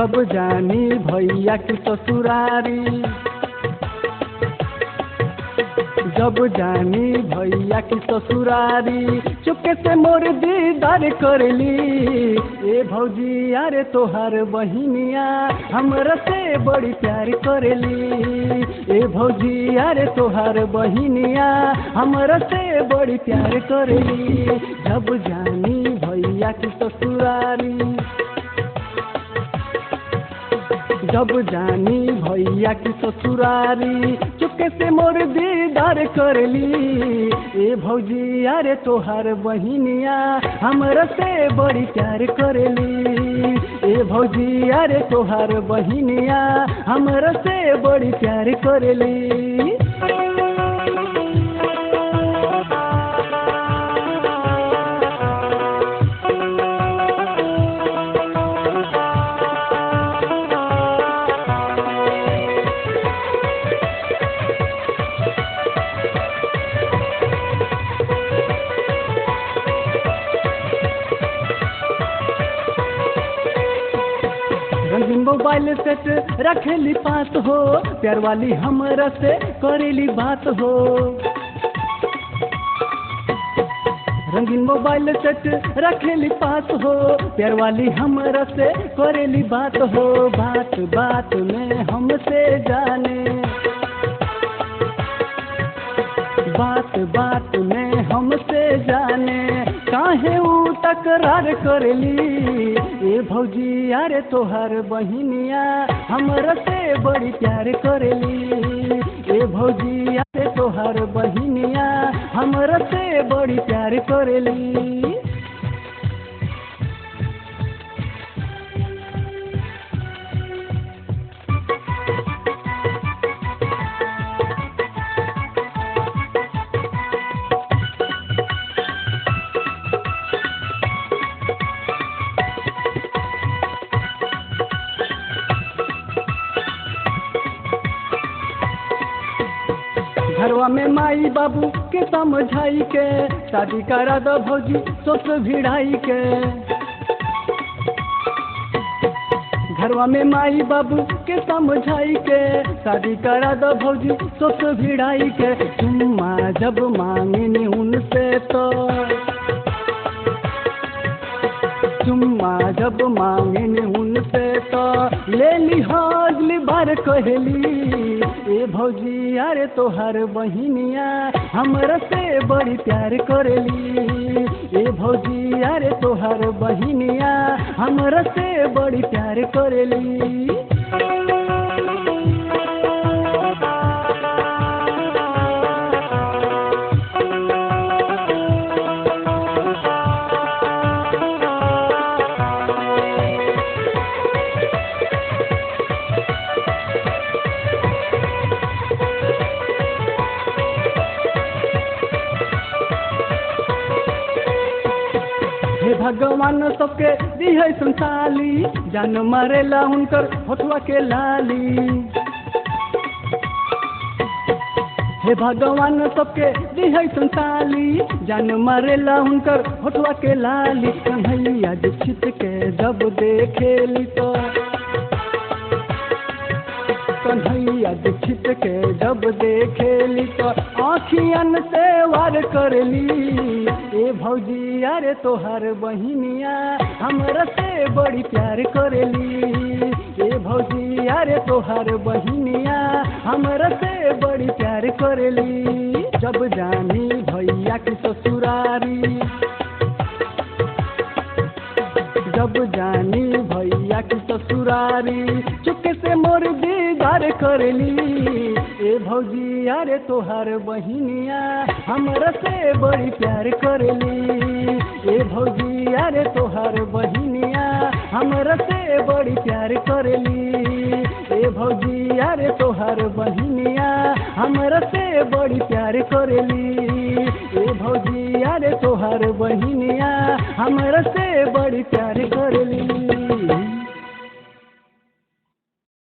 जब जानी भैया की ससुरारी, जब जानी भैया की ससुरारी, चुपके से मोर दीदार करली। ए भौजी अरे तोहार बहिनिया हमरा से बड़ी प्यार करली। ए भौजी अरे तोहार बहिनिया हमरा से बड़ी प्यार करली। जब जानी भैया की ससुरारी, जब जानी भैया की ससुरारी, चुपके से मोर दीदार करली। ए भौजी अरे तोहार बहिनिया हमरा से बड़ी प्यार करली। ए भौजी अरे तोहार बहिनिया हमरा से बड़ी प्यार करली। रंगीन मोबाइल सेट रखेली पास हो, प्यार वाली हमरा से करेली बात हो। रंगीन मोबाइल सेट रखेली पास हो, प्यार वाली हमरा से करेली बात हो। बात बात में हमसे जाने, बात बात में हमसे जाने, काहे ऊ तकरार करली। ए भौजी अरे तोहार बहिनिया हमरा से बड़ी प्यार करली। ए भौजी अरे तोहार बहिनिया हमरा से बड़ी प्यार करली। घरवा में माई बाबू के समझाई के, शादी करा दो भौजी सोच भिड़ाई के। घरवा में माई बाबू के समझाई के, शादी करा दो भौजी सोच भिड़ाई के। चुम्मा जब मांगे उनसे तो, चुम्मा जब मांगे उनसे तो ले ली हाजली बार कहली। ए भौजी अरे तोहार बहिनिया हमरा से बड़ी प्यार करली। ए भौजी अरे तोहार बहिनिया हमरा से बड़ी प्यार करली। हे भगवान सबके दिहै संसाली, जान मारेला हुनकर होठवा के लाली। हे भगवान सबके दिहै संसाली, जान मारेला हुनकर होठवा के लाली। कन्हैया दीक्षित के जब देखेली तो, कन्हैया दीक्षित के जब देखेली तो आँखियन से वार करली। ए भौजी अरे तोहार बहिनिया हमरा से बड़ी प्यार करली। ए भौजी अरे तोहार बहिनिया हमरा से बड़ी प्यार करली। जब जानी भैया की ससुरारी, जब जानी भैया की ससुरारी, चुपके से मोर दीदार करली। ए भौजी अरे तोहार बहिनिया हमरा से बड़ी प्यार करली। ए भौजी अरे तोहार बहिनिया हमरा से बड़ी प्यार करली। ए भौजी अरे तोहार बहिनिया हमरा से बड़ी प्यार करली। ए भौजी अरे तोहार बहिनिया हमरा से बड़ी प्यार